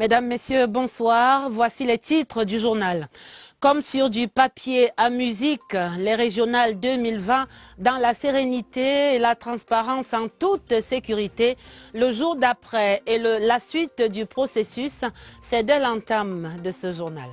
Mesdames, Messieurs, bonsoir. Voici les titres du journal. Comme sur du papier à musique, les régionales 2020 dans la sérénité et la transparence en toute sécurité. Le jour d'après et la suite du processus, c'est dès l'entame de ce journal.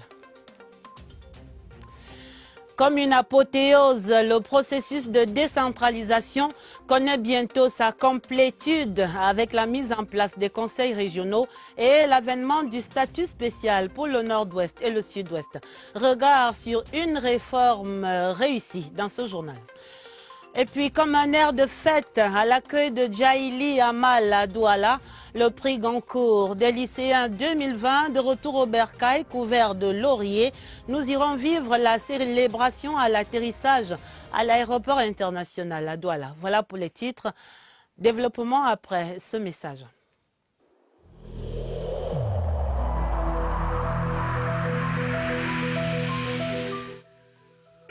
Comme une apothéose, le processus de décentralisation connaît bientôt sa complétude avec la mise en place des conseils régionaux et l'avènement du statut spécial pour le Nord-Ouest et le Sud-Ouest. Regard sur une réforme réussie dans ce journal. Et puis, comme un air de fête à l'accueil de Djaïli Amal à Douala, le prix Goncourt des lycéens 2020 de retour au bercail couvert de lauriers. Nous irons vivre la célébration à l'atterrissage à l'aéroport international à Douala. Voilà pour les titres. Développement après ce message.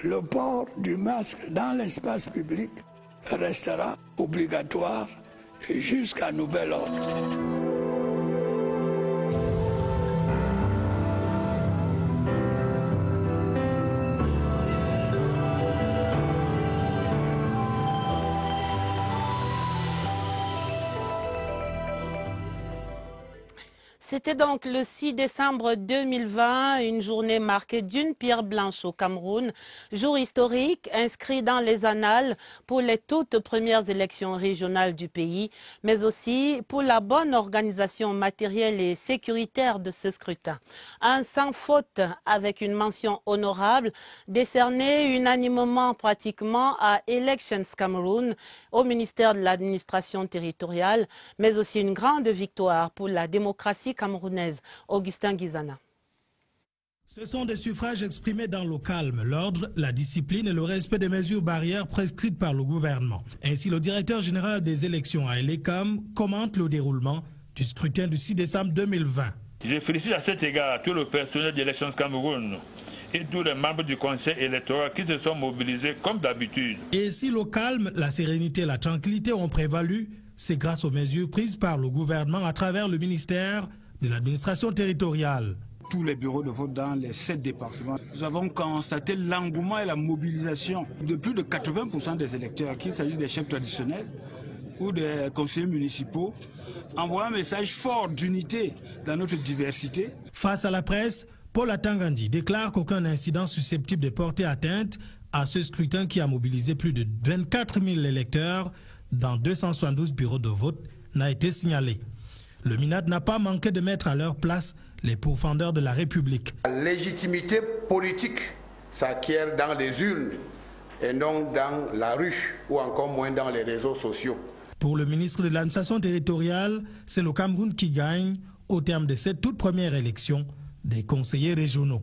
Le port du masque dans l'espace public restera obligatoire jusqu'à nouvel ordre. C'était donc le 6 décembre 2020, une journée marquée d'une pierre blanche au Cameroun, jour historique inscrit dans les annales pour les toutes premières élections régionales du pays, mais aussi pour la bonne organisation matérielle et sécuritaire de ce scrutin. Un sans faute avec une mention honorable décernée unanimement pratiquement à Elections Cameroun au ministère de l'administration territoriale, mais aussi une grande victoire pour la démocratie camerounaise. Augustin Guizana. Ce sont des suffrages exprimés dans le calme, l'ordre, la discipline et le respect des mesures barrières prescrites par le gouvernement. Ainsi, le directeur général des élections à Elecam commente le déroulement du scrutin du 6 décembre 2020. Je félicite à cet égard tout le personnel d'Elections Cameroun et tous les membres du conseil électoral qui se sont mobilisés comme d'habitude. Et si le calme, la sérénité et la tranquillité ont prévalu, c'est grâce aux mesures prises par le gouvernement à travers le ministère de l'administration territoriale. Tous les bureaux de vote dans les 7 départements, nous avons constaté l'engouement et la mobilisation de plus de 80% des électeurs, qu'il s'agisse des chefs traditionnels ou des conseillers municipaux, envoient un message fort d'unité dans notre diversité. Face à la presse, Paul Atangandi déclare qu'aucun incident susceptible de porter atteinte à ce scrutin qui a mobilisé plus de 24 000 électeurs dans 272 bureaux de vote n'a été signalé. Le MINAD n'a pas manqué de mettre à leur place les pourfendeurs de la République. La légitimité politique s'acquiert dans les urnes et non dans la rue ou encore moins dans les réseaux sociaux. Pour le ministre de l'administration territoriale, c'est le Cameroun qui gagne au terme de cette toute première élection des conseillers régionaux.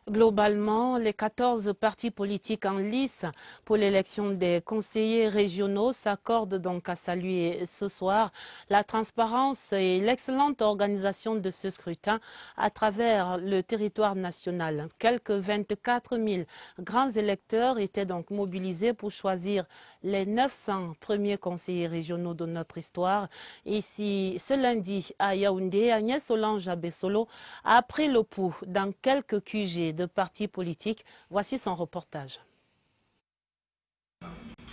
Globalement, les 14 partis politiques en lice pour l'élection des conseillers régionaux s'accordent donc à saluer ce soir la transparence et l'excellente organisation de ce scrutin à travers le territoire national. Quelques 24 000 grands électeurs étaient donc mobilisés pour choisir les 900 premiers conseillers régionaux de notre histoire. Ici, ce lundi, à Yaoundé, Agnès Solange Abessolo a pris le pouls dans quelques QG de partis politiques. Voici son reportage.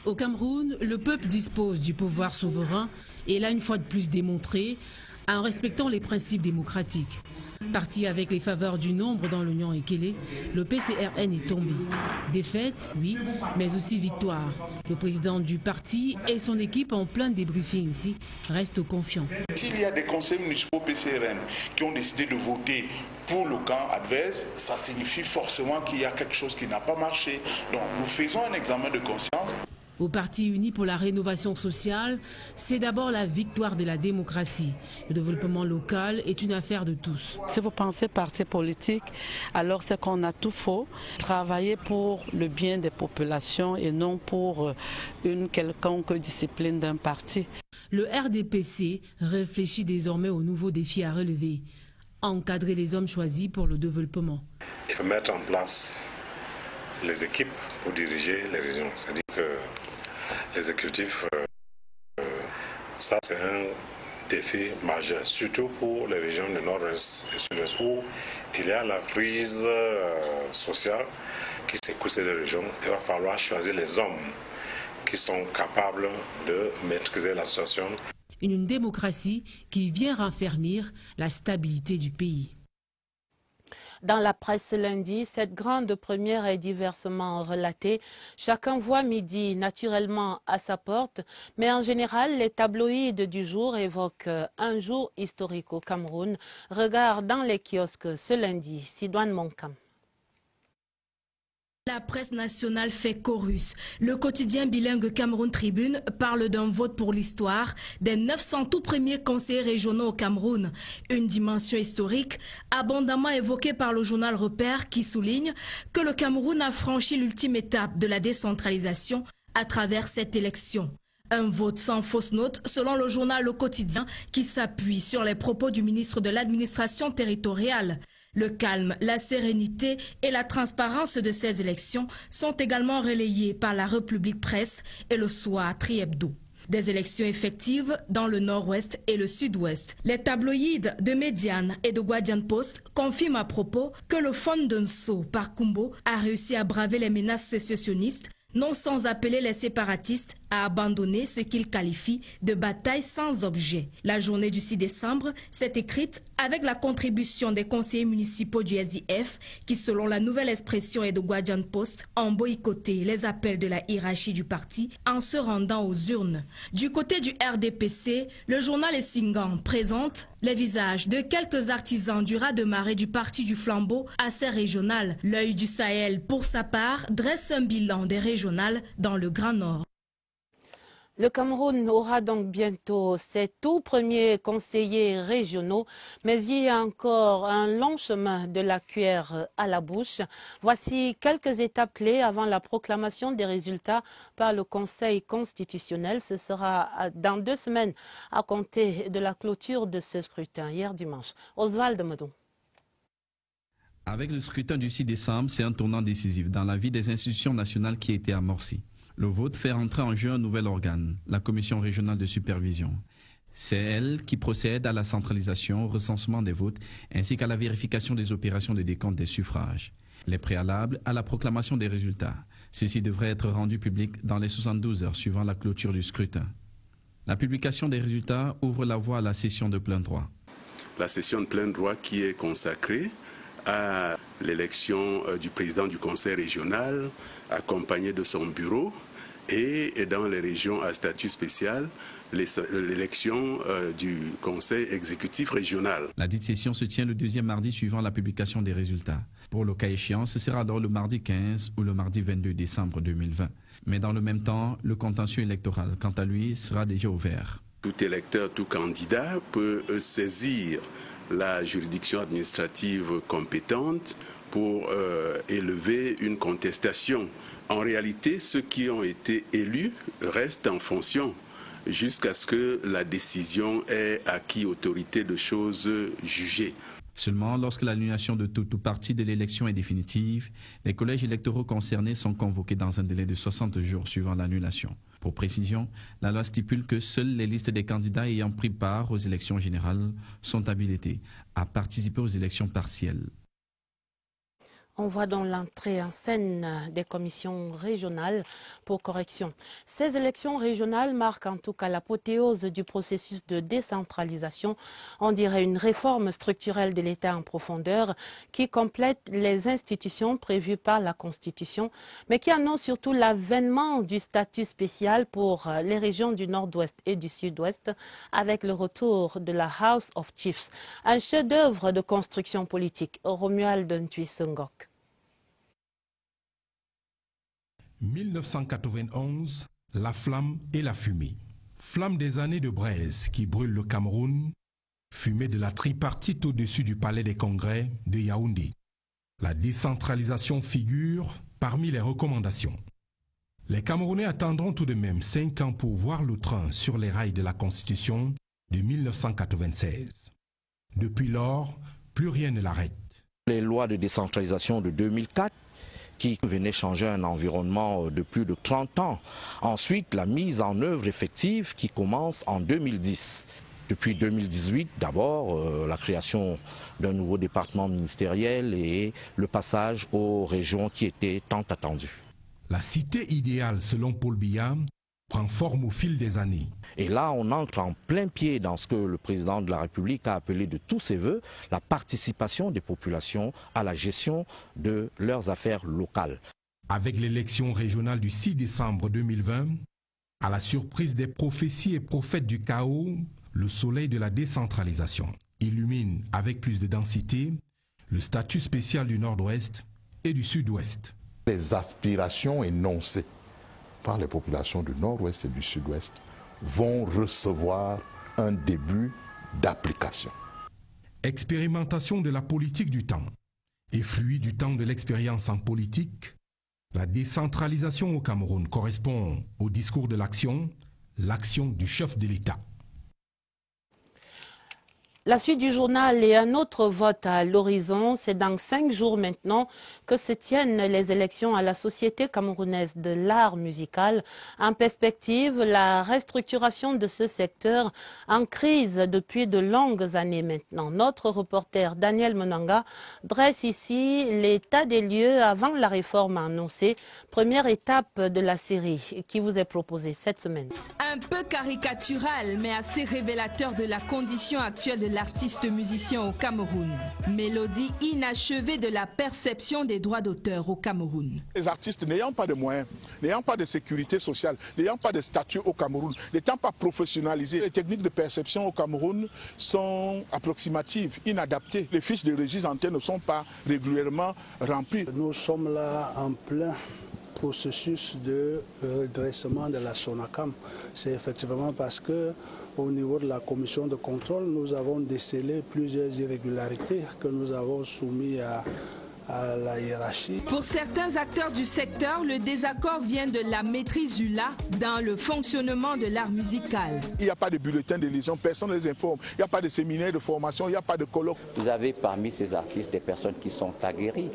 Au Cameroun, le peuple dispose du pouvoir souverain et l'a une fois de plus démontré en respectant les principes démocratiques. Parti avec les faveurs du nombre dans l'Union Ekele, le PCRN est tombé. Défaite, oui, mais aussi victoire. Le président du parti et son équipe en plein débriefing ici restent confiants. S'il y a des conseils municipaux PCRN qui ont décidé de voter pour le camp adverse, ça signifie forcément qu'il y a quelque chose qui n'a pas marché. Donc nous faisons un examen de conscience. Au Parti uni pour la rénovation sociale, c'est d'abord la victoire de la démocratie. Le développement local est une affaire de tous. Si vous pensez parti politique, alors c'est qu'on a tout faux. Travailler pour le bien des populations et non pour une quelconque discipline d'un parti. Le RDPC réfléchit désormais aux nouveaux défis à relever. Encadrer les hommes choisis pour le développement. Il faut mettre en place les équipes pour diriger les régions. C'est-à-dire que l'exécutif, ça c'est un défi majeur, surtout pour les régions du nord-est et sud-est où il y a la crise sociale qui secoue ces régions. Il va falloir choisir les hommes qui sont capables de maîtriser la situation. Une démocratie qui vient raffermir la stabilité du pays. Dans la presse lundi, cette grande première est diversement relatée. Chacun voit midi naturellement à sa porte, mais en général, les tabloïds du jour évoquent un jour historique au Cameroun. Regard dans les kiosques ce lundi, Sidoine Monkam. La presse nationale fait chorus. Le quotidien bilingue Cameroun Tribune parle d'un vote pour l'histoire des 900 tout premiers conseillers régionaux au Cameroun. Une dimension historique abondamment évoquée par le journal Repère qui souligne que le Cameroun a franchi l'ultime étape de la décentralisation à travers cette élection. Un vote sans fausse note selon le journal Le Quotidien qui s'appuie sur les propos du ministre de l'administration territoriale. Le calme, la sérénité et la transparence de ces élections sont également relayés par la République Presse et le Soir Triebdo. Des élections effectives dans le nord-ouest et le sud-ouest. Les tabloïds de Médiane et de Guardian Post confirment à propos que le Fondunso par Kumbo a réussi à braver les menaces sécessionnistes, non sans appeler les séparatistes à abandonner ce qu'ils qualifient de bataille sans objet. La journée du 6 décembre s'est écrite avec la contribution des conseillers municipaux du SIF qui, selon la nouvelle expression et de Guardian Post, ont boycotté les appels de la hiérarchie du parti en se rendant aux urnes. Du côté du RDPC, le journal Essingan présente les visages de quelques artisans du raz-de-marée du parti du flambeau assez régional. L'œil du Sahel, pour sa part, dresse un bilan des régionales dans le Grand Nord. Le Cameroun aura donc bientôt ses tout premiers conseillers régionaux, mais il y a encore un long chemin de la cuillère à la bouche. Voici quelques étapes clés avant la proclamation des résultats par le Conseil constitutionnel. Ce sera dans 2 semaines à compter de la clôture de ce scrutin, hier dimanche. Oswald Medon. Avec le scrutin du 6 décembre, c'est un tournant décisif dans la vie des institutions nationales qui a été amorcé. Le vote fait rentrer en jeu un nouvel organe, la Commission régionale de supervision. C'est elle qui procède à la centralisation, au recensement des votes, ainsi qu'à la vérification des opérations de décompte des suffrages. Les préalables à la proclamation des résultats. Ceci devrait être rendu public dans les 72 heures suivant la clôture du scrutin. La publication des résultats ouvre la voie à la session de plein droit. La session de plein droit qui est consacrée à l'élection du président du conseil régional, accompagné de son bureau, et dans les régions à statut spécial, l'élection du conseil exécutif régional. La dite session se tient le 2e mardi suivant la publication des résultats. Pour le cas échéant, ce sera alors le mardi 15 ou le mardi 22 décembre 2020. Mais dans le même temps, le contentieux électoral, quant à lui, sera déjà ouvert. Tout électeur, tout candidat peut saisir la juridiction administrative compétente pour élever une contestation. En réalité, ceux qui ont été élus restent en fonction jusqu'à ce que la décision ait acquis autorité de choses jugées. Seulement, lorsque l'annulation de tout parti de l'élection est définitive, les collèges électoraux concernés sont convoqués dans un délai de 60 jours suivant l'annulation. Pour précision, la loi stipule que seules les listes des candidats ayant pris part aux élections générales sont habilités à participer aux élections partielles. On voit donc l'entrée en scène des commissions régionales pour correction. Ces élections régionales marquent en tout cas l'apothéose du processus de décentralisation. On dirait une réforme structurelle de l'État en profondeur qui complète les institutions prévues par la Constitution, mais qui annonce surtout l'avènement du statut spécial pour les régions du Nord-Ouest et du Sud-Ouest avec le retour de la House of Chiefs, un chef-d'œuvre de construction politique. Romuald Ntui-Sengok. 1991, la flamme et la fumée. Flamme des années de braise qui brûle le Cameroun, fumée de la tripartite au-dessus du palais des congrès de Yaoundé. La décentralisation figure parmi les recommandations. Les Camerounais attendront tout de même 5 ans pour voir le train sur les rails de la Constitution de 1996. Depuis lors, plus rien ne l'arrête. Les lois de décentralisation de 2004 qui venaient changer un environnement de plus de 30 ans. Ensuite, la mise en œuvre effective qui commence en 2010. Depuis 2018, d'abord, la création d'un nouveau département ministériel et le passage aux régions qui étaient tant attendues. La cité idéale, selon Paul Biya, prend forme au fil des années. Et là, on entre en plein pied dans ce que le président de la République a appelé de tous ses voeux, la participation des populations à la gestion de leurs affaires locales. Avec l'élection régionale du 6 décembre 2020, à la surprise des prophéties et prophètes du chaos, le soleil de la décentralisation illumine avec plus de densité le statut spécial du Nord-Ouest et du Sud-Ouest. Les aspirations énoncées par les populations du Nord-Ouest et du Sud-Ouest vont recevoir un début d'application. Expérimentation de la politique du temps et fruit du temps de l'expérience en politique, la décentralisation au Cameroun correspond au discours de l'action du chef de l'État. La suite du journal et un autre vote à l'horizon. C'est dans 5 jours maintenant que se tiennent les élections à la Société camerounaise de l'art musical. En perspective, la restructuration de ce secteur en crise depuis de longues années maintenant. Notre reporter Daniel Monanga dresse ici l'état des lieux avant la réforme annoncée. Première étape de la série qui vous est proposée cette semaine. Un peu caricatural, mais assez révélateur de la condition actuelle de l'artiste musicien au Cameroun. Mélodie inachevée de la perception des droits d'auteur au Cameroun. Les artistes n'ayant pas de moyens, n'ayant pas de sécurité sociale, n'ayant pas de statut au Cameroun, n'étant pas professionnalisés, les techniques de perception au Cameroun sont approximatives, inadaptées. Les fiches de registre antenne ne sont pas régulièrement remplies. Nous sommes là en plein processus de redressement de la SONACAM. C'est effectivement parce que au niveau de la commission de contrôle, nous avons décelé plusieurs irrégularités que nous avons soumises à la hiérarchie. Pour certains acteurs du secteur, le désaccord vient de la maîtrise du là dans le fonctionnement de l'art musical. Il n'y a pas de bulletin d'élection, personne ne les informe. Il n'y a pas de séminaire de formation, il n'y a pas de colloque. Vous avez parmi ces artistes des personnes qui sont aguerries,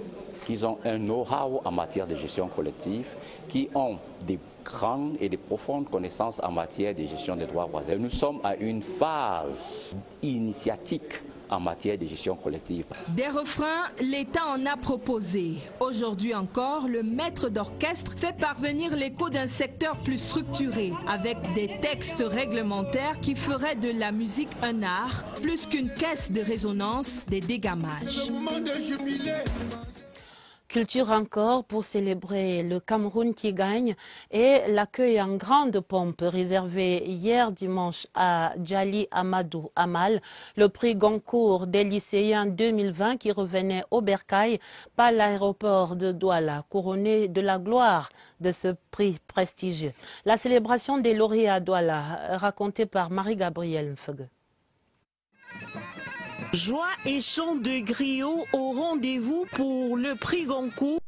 qui ont un know-how en matière de gestion collective, qui ont des grandes et des profondes connaissances en matière de gestion des droits voisins. Nous sommes à une phase initiatique en matière de gestion collective. Des refrains, l'État en a proposé. Aujourd'hui encore, le maître d'orchestre fait parvenir l'écho d'un secteur plus structuré, avec des textes réglementaires qui feraient de la musique un art, plus qu'une caisse de résonance des dégamages. Culture encore pour célébrer le Cameroun qui gagne et l'accueil en grande pompe réservé hier dimanche à Djali Amadou Amal, le prix Goncourt des lycéens 2020 qui revenait au Bercail par l'aéroport de Douala, couronné de la gloire de ce prix prestigieux. La célébration des lauréats à Douala, racontée par Marie-Gabrielle Mfeugue. Joie et chant de griot au rendez-vous pour le prix Goncourt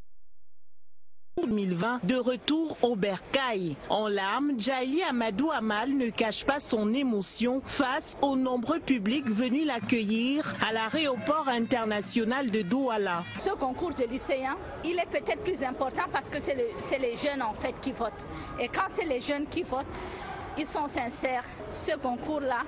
2020 de retour au Bercail. En larmes, Djali Amadou Amal ne cache pas son émotion face aux nombreux publics venus l'accueillir à l'aéroport international de Douala. Ce concours de lycéens, il est peut-être plus important parce que c'est les jeunes en fait qui votent. Et quand c'est les jeunes qui votent, ils sont sincères. Ce concours-là,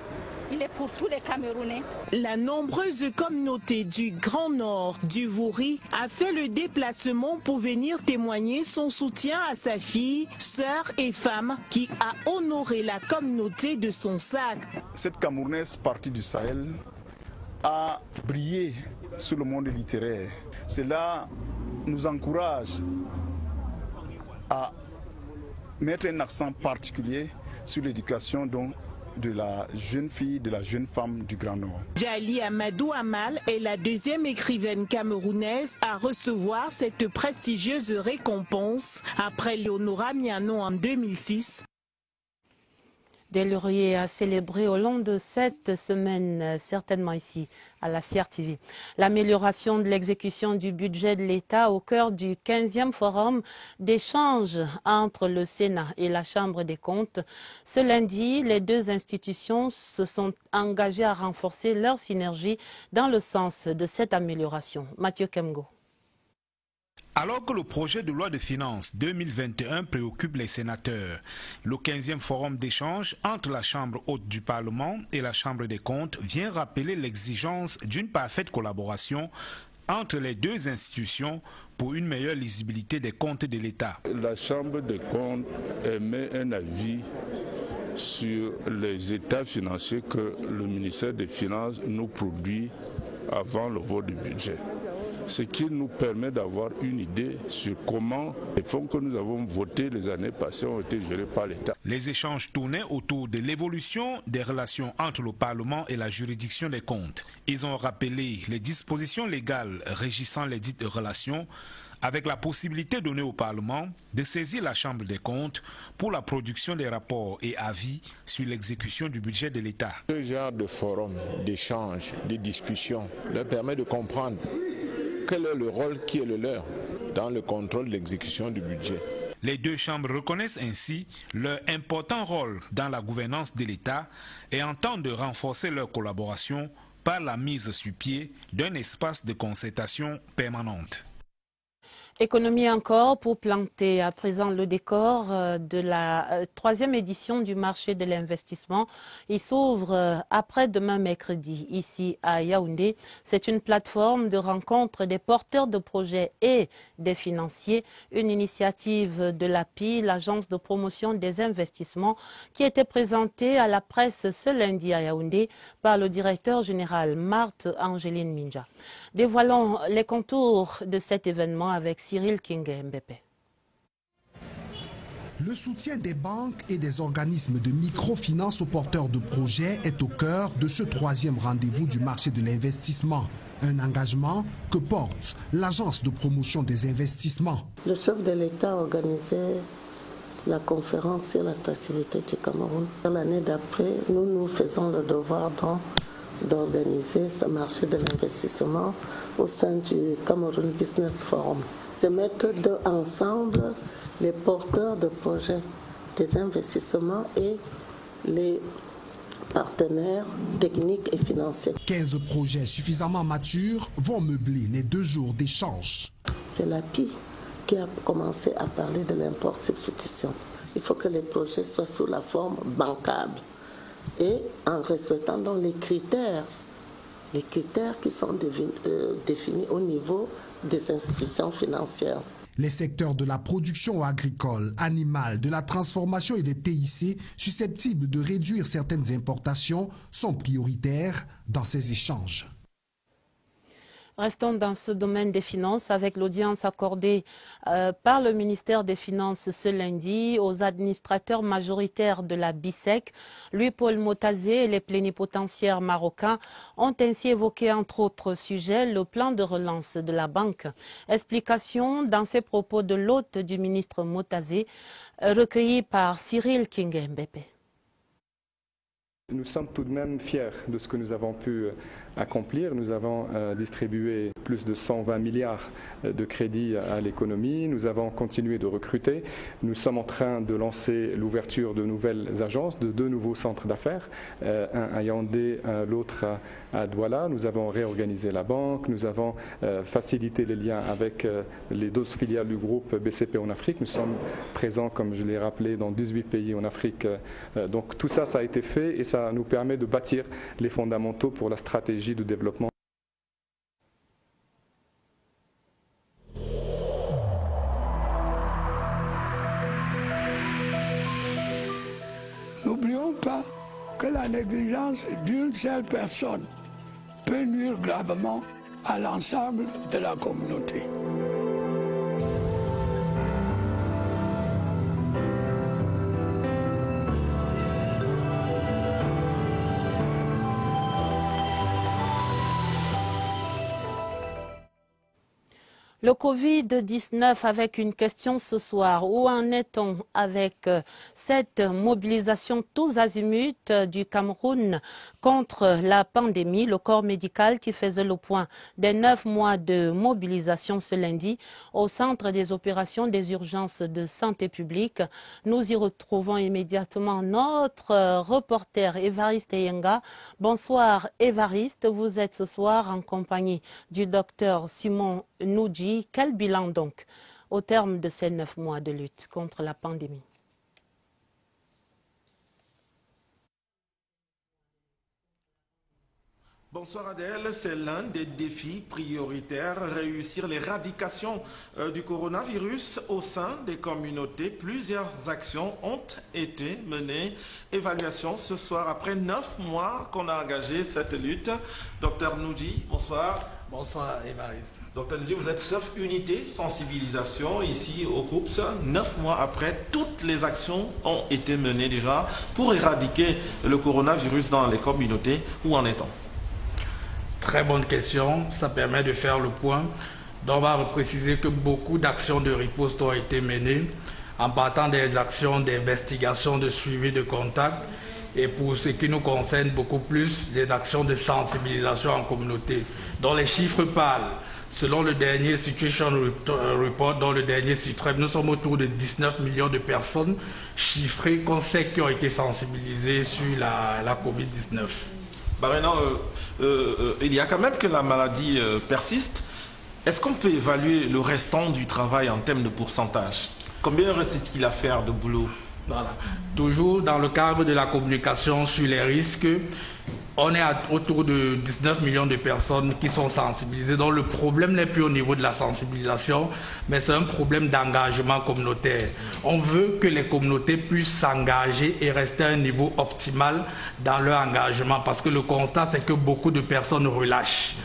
il est pour tous les Camerounais. La nombreuse communauté du Grand Nord du Vouri a fait le déplacement pour venir témoigner son soutien à sa fille, sœur et femme qui a honoré la communauté de son sac. Cette Camerounaise partie du Sahel a brillé sur le monde littéraire. Cela nous encourage à mettre un accent particulier sur l'éducation de la jeune fille, de la jeune femme du Grand Nord. Djali Amadou Amal est la deuxième écrivaine camerounaise à recevoir cette prestigieuse récompense après Léonora Miano en 2006. Des lauriers à célébrer au long de cette semaine, certainement ici à la CRTV. L'amélioration de l'exécution du budget de l'État au cœur du 15e forum d'échange entre le Sénat et la Chambre des comptes. Ce lundi, les deux institutions se sont engagées à renforcer leur synergie dans le sens de cette amélioration. Mathieu Kemgo. Alors que le projet de loi de finances 2021 préoccupe les sénateurs, le 15e forum d'échange entre la Chambre haute du Parlement et la Chambre des comptes vient rappeler l'exigence d'une parfaite collaboration entre les deux institutions pour une meilleure lisibilité des comptes de l'État. La Chambre des comptes émet un avis sur les états financiers que le ministère des Finances nous produit avant le vote du budget. Ce qui nous permet d'avoir une idée sur comment les fonds que nous avons votés les années passées ont été gérés par l'État. Les échanges tournaient autour de l'évolution des relations entre le Parlement et la juridiction des comptes. Ils ont rappelé les dispositions légales régissant les dites relations, avec la possibilité donnée au Parlement de saisir la Chambre des comptes pour la production des rapports et avis sur l'exécution du budget de l'État. Ce genre de forum, d'échange, de discussion leur permet de comprendre quel est le rôle qui est le leur dans le contrôle de l'exécution du budget. Les deux chambres reconnaissent ainsi leur important rôle dans la gouvernance de l'État et entendent renforcer leur collaboration par la mise sur pied d'un espace de concertation permanente. Économie encore pour planter à présent le décor de la troisième édition du marché de l'investissement. Il s'ouvre après-demain mercredi ici à Yaoundé. C'est une plateforme de rencontre des porteurs de projets et des financiers, une initiative de l'API, l'agence de promotion des investissements, qui était présentée à la presse ce lundi à Yaoundé par le directeur général Marthe Angeline Minja. Dévoilons les contours de cet événement avec Cyril Kinge-Mbépé. Le soutien des banques et des organismes de microfinance aux porteurs de projets est au cœur de ce troisième rendez-vous du marché de l'investissement. Un engagement que porte l'agence de promotion des investissements. Le chef de l'État a organisé la conférence sur l'attractivité du Cameroun. L'année d'après, nous faisons le devoir d'organiser ce marché de l'investissement au sein du Cameroun Business Forum. C'est mettre ensemble les porteurs de projets des investissements et les partenaires techniques et financiers. 15 projets suffisamment matures vont meubler les 2 jours d'échange. C'est l'API qui a commencé à parler de l'import-substitution. Il faut que les projets soient sous la forme bancable et en respectant donc les critères qui sont définis au niveau des institutions financières. Les secteurs de la production agricole, animale, de la transformation et des TIC susceptibles de réduire certaines importations sont prioritaires dans ces échanges. Restons dans ce domaine des finances avec l'audience accordée par le ministère des Finances ce lundi aux administrateurs majoritaires de la BICEC. Louis-Paul Motazé et les plénipotentiaires marocains ont ainsi évoqué entre autres sujets le plan de relance de la banque. Explication dans ces propos de l'hôte du ministre Motazé recueilli par Cyril Kinge-Mbépé. Nous sommes tout de même fiers de ce que nous avons pu accomplir. Nous avons distribué plus de 120 milliards de crédits à l'économie. Nous avons continué de recruter. Nous sommes en train de lancer l'ouverture de nouvelles agences, de 2 nouveaux centres d'affaires, un à Yaoundé, l'autre à Douala. Nous avons réorganisé la banque. Nous avons facilité les liens avec les 12 filiales du groupe BCP en Afrique. Nous sommes présents, comme je l'ai rappelé, dans 18 pays en Afrique. Donc tout ça, ça a été fait et ça nous permet de bâtir les fondamentaux pour la stratégie de développement. N'oublions pas que la négligence d'une seule personne peut nuire gravement à l'ensemble de la communauté. Le Covid-19 avec une question ce soir. Où en est-on avec cette mobilisation tous azimuts du Cameroun contre la pandémie? Le corps médical qui faisait le point des 9 mois de mobilisation ce lundi au centre des opérations des urgences de santé publique. Nous y retrouvons immédiatement notre reporter Évariste Yenga. Bonsoir Évariste, vous êtes ce soir en compagnie du docteur Simon Noudji. Quel bilan donc au terme de ces 9 mois de lutte contre la pandémie? Bonsoir Adèle, c'est l'un des défis prioritaires, réussir l'éradication du coronavirus au sein des communautés. Plusieurs actions ont été menées. Évaluation ce soir, après 9 mois qu'on a engagé cette lutte. Docteur Noudji, bonsoir. Bonsoir Évariste. Docteur Noudji, vous êtes chef unité sensibilisation ici au COUPS. 9 mois après, toutes les actions ont été menées déjà pour éradiquer le coronavirus dans les communautés. Où en est-on? Très bonne question, ça permet de faire le point. Donc on va préciser que beaucoup d'actions de riposte ont été menées en partant des actions d'investigation, de suivi de contact et pour ce qui nous concerne beaucoup plus, des actions de sensibilisation en communauté. Dont les chiffres parlent. Selon le dernier Situation Report, dans le dernier Sutrep, nous sommes autour de 19 millions de personnes chiffrées qu'on sait qui ont été sensibilisées sur la Covid-19. Maintenant, il y a quand même que la maladie persiste. Est-ce qu'on peut évaluer le restant du travail en termes de pourcentage? Combien reste-t-il à faire de boulot? Voilà. Toujours dans le cadre de la communication sur les risques, on est autour de 19 millions de personnes qui sont sensibilisées. Donc le problème n'est plus au niveau de la sensibilisation, mais c'est un problème d'engagement communautaire. On veut que les communautés puissent s'engager et rester à un niveau optimal dans leur engagement, parce que le constat, c'est que beaucoup de personnes relâchent.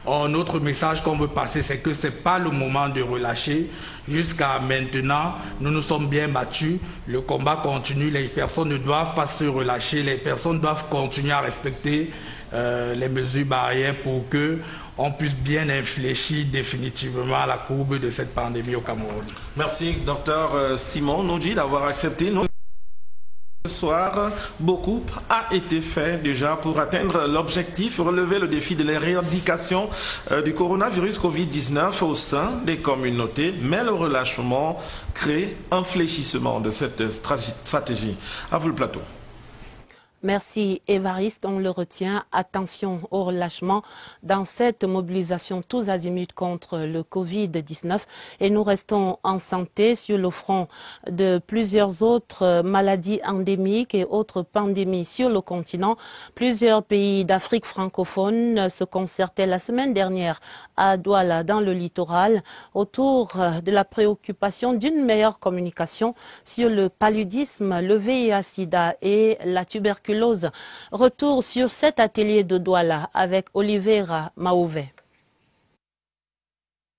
Or, notre message qu'on veut passer, c'est que ce n'est pas le moment de relâcher. Jusqu'à maintenant, nous nous sommes bien battus. Le combat continue. Les personnes ne doivent pas se relâcher. Les personnes doivent continuer à respecter les mesures barrières pour qu'on puisse bien infléchir définitivement la courbe de cette pandémie au Cameroun. Merci, docteur Simon Noudji, d'avoir accepté. Ce soir, beaucoup a été fait déjà pour atteindre l'objectif, relever le défi de l'éradication du coronavirus Covid-19 au sein des communautés, mais le relâchement crée un fléchissement de cette stratégie. À vous le plateau. Merci Évariste, on le retient. Attention au relâchement dans cette mobilisation tous azimuts contre le Covid-19 et nous restons en santé sur le front de plusieurs autres maladies endémiques et autres pandémies sur le continent. Plusieurs pays d'Afrique francophone se concertaient la semaine dernière à Douala dans le littoral autour de la préoccupation d'une meilleure communication sur le paludisme, le VIH/SIDA et la tuberculose. Retour sur cet atelier de Douala avec Oliveira Maouvé.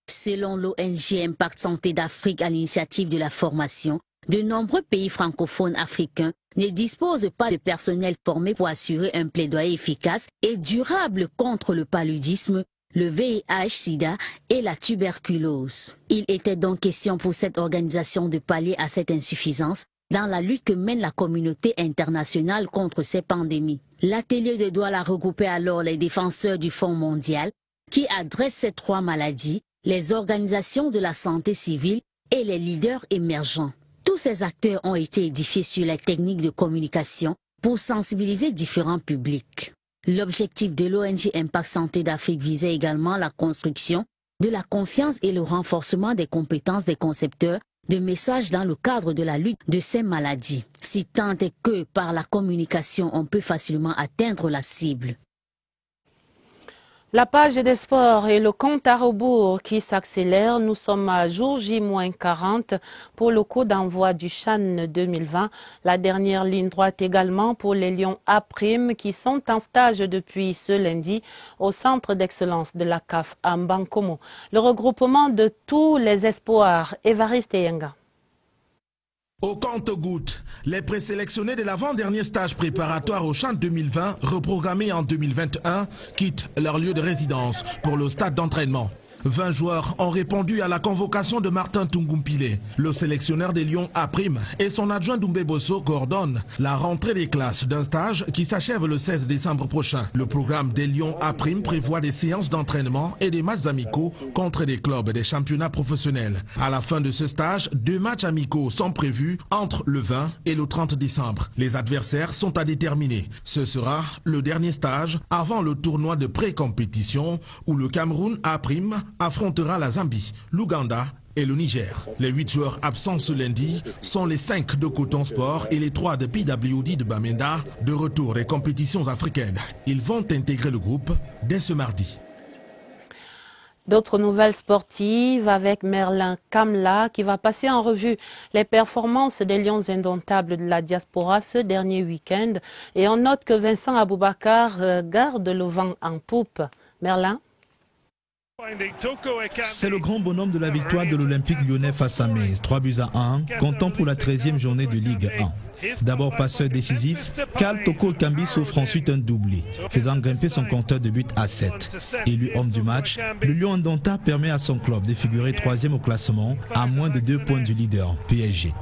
Selon l'ONG Impact Santé d'Afrique à l'initiative de la formation, de nombreux pays francophones africains ne disposent pas de personnel formé pour assurer un plaidoyer efficace et durable contre le paludisme, le VIH/SIDA et la tuberculose. Il était donc question pour cette organisation de pallier à cette insuffisance dans la lutte que mène la communauté internationale contre ces pandémies. L'atelier de Douala regroupait alors les défenseurs du Fonds mondial qui adressent ces 3 maladies, les organisations de la santé civile et les leaders émergents. Tous ces acteurs ont été édifiés sur les techniques de communication pour sensibiliser différents publics. L'objectif de l'ONG Impact Santé d'Afrique visait également la construction de la confiance et le renforcement des compétences des concepteurs de messages dans le cadre de la lutte de ces maladies, si tant est que par la communication on peut facilement atteindre la cible. La page des sports et le compte à rebours qui s'accélère. Nous sommes à jour J-40 pour le coup d'envoi du CHAN 2020. La dernière ligne droite également pour les Lions A' qui sont en stage depuis ce lundi au centre d'excellence de la CAF à Mbankomo. Le regroupement de tous les espoirs. Évariste Yenga. Au compte-gouttes, les présélectionnés de l'avant-dernier stage préparatoire au CHAN 2020, reprogrammé en 2021, quittent leur lieu de résidence pour le stade d'entraînement. 20 joueurs ont répondu à la convocation de Martin Tungumpile. Le sélectionneur des Lions A' et son adjoint Doumbé Bosso coordonnent la rentrée des classes d'un stage qui s'achève le 16 décembre prochain. Le programme des Lions A' prévoit des séances d'entraînement et des matchs amicaux contre des clubs des championnats professionnels. À la fin de ce stage, 2 matchs amicaux sont prévus entre le 20 et le 30 décembre. Les adversaires sont à déterminer. Ce sera le dernier stage avant le tournoi de pré-compétition où le Cameroun A' affrontera la Zambie, l'Ouganda et le Niger. Les 8 joueurs absents ce lundi sont les 5 de Coton Sport et les 3 de PWD de Bamenda, de retour des compétitions africaines. Ils vont intégrer le groupe dès ce mardi. D'autres nouvelles sportives avec Merlin Kamla qui va passer en revue les performances des Lions indomptables de la diaspora ce dernier week-end. Et on note que Vincent Aboubakar garde le vent en poupe. Merlin? C'est le grand bonhomme de la victoire de l'Olympique lyonnais face à Metz, 3-1, comptant pour la 13e journée de Ligue 1. D'abord passeur décisif, Karl Toko Kambi s'offre ensuite un doublé, faisant grimper son compteur de but à 7. Élu homme du match, le Lion indomptable permet à son club de figurer 3e au classement, à moins de 2 points du leader, PSG.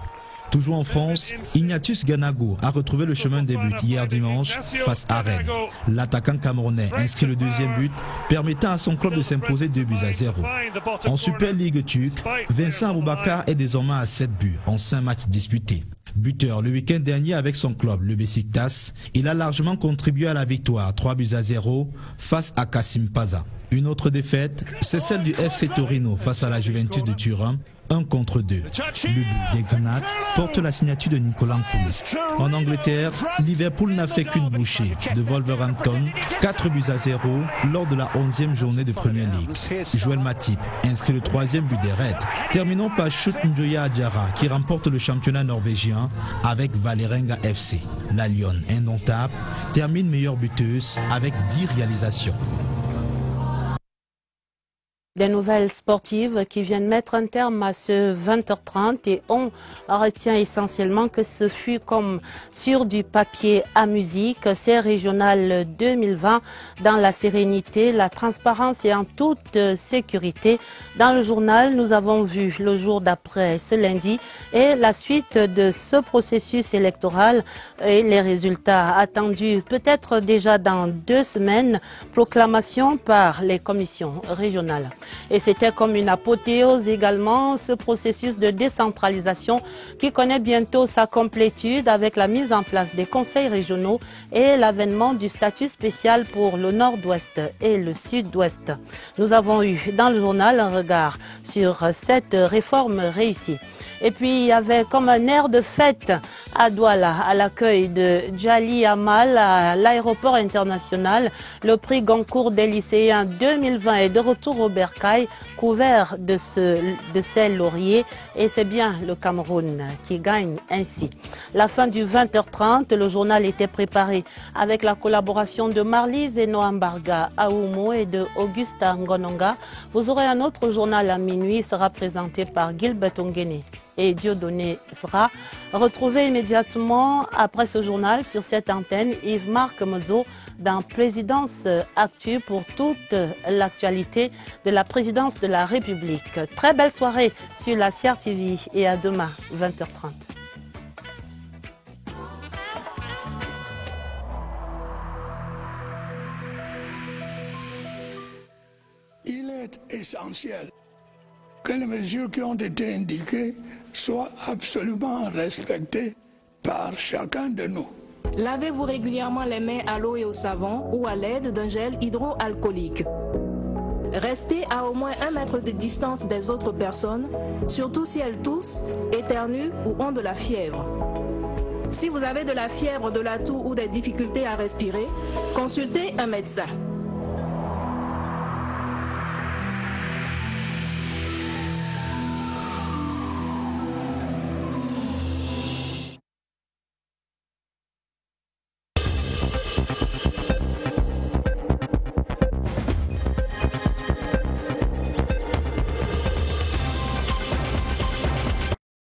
Toujours en France, Ignatius Ganago a retrouvé le chemin des buts hier dimanche face à Rennes. L'attaquant camerounais inscrit le 2e but, permettant à son club de s'imposer 2-0. En Super League turque, Vincent Aboubakar est désormais à 7 buts en 5 matchs disputés. Buteur le week-end dernier avec son club, le Besiktas, il a largement contribué à la victoire 3-0 face à Kassim Paza. Une autre défaite, c'est celle du FC Torino face à la Juventus de Turin, 1-2. Le but des Grenades porte la signature de Nicolas Nkoulou. En Angleterre, Liverpool n'a fait qu'une bouchée de Wolverhampton, 4-0 lors de la 11e journée de Premier League. Joël Matip inscrit le 3e but des Reds. Terminons par Chut Njoya Adjara qui remporte le championnat norvégien avec Vålerenga FC. La Lyon indomptable termine meilleure buteuse avec 10 réalisations. Des nouvelles sportives qui viennent mettre un terme à ce 20h30 et on retient essentiellement que ce fut comme sur du papier à musique, c'est régional 2020 dans la sérénité, la transparence et en toute sécurité. Dans le journal, nous avons vu le jour d'après ce lundi et la suite de ce processus électoral et les résultats attendus peut-être déjà dans 2 semaines, proclamation par les commissions régionales. Et c'était comme une apothéose également, ce processus de décentralisation qui connaît bientôt sa complétude avec la mise en place des conseils régionaux et l'avènement du statut spécial pour le nord-ouest et le sud-ouest. Nous avons eu dans le journal un regard sur cette réforme réussie. Et puis il y avait comme un air de fête à Douala, à l'accueil de Djali Amal à l'aéroport international. Le prix Goncourt des lycéens 2020 est de retour au bercail, couvert de ces lauriers. Et c'est bien le Cameroun qui gagne ainsi. La fin du 20h30, le journal était préparé avec la collaboration de Marlise et Noambarga Aoumo et de Augusta Ngononga. Vous aurez un autre journal à minuit, sera présenté par Gilbert Ongene et Dieudonné sera retrouvé immédiatement après ce journal sur cette antenne Yves-Marc Mozo dans Présidence Actu pour toute l'actualité de la présidence de la République. Très belle soirée sur la CRTV et à demain 20h30. Il est essentiel que les mesures qui ont été indiquées soient absolument respectées par chacun de nous. Lavez-vous régulièrement les mains à l'eau et au savon ou à l'aide d'un gel hydroalcoolique. Restez à au moins 1 mètre de distance des autres personnes, surtout si elles toussent, éternuent ou ont de la fièvre. Si vous avez de la fièvre, de la toux ou des difficultés à respirer, consultez un médecin.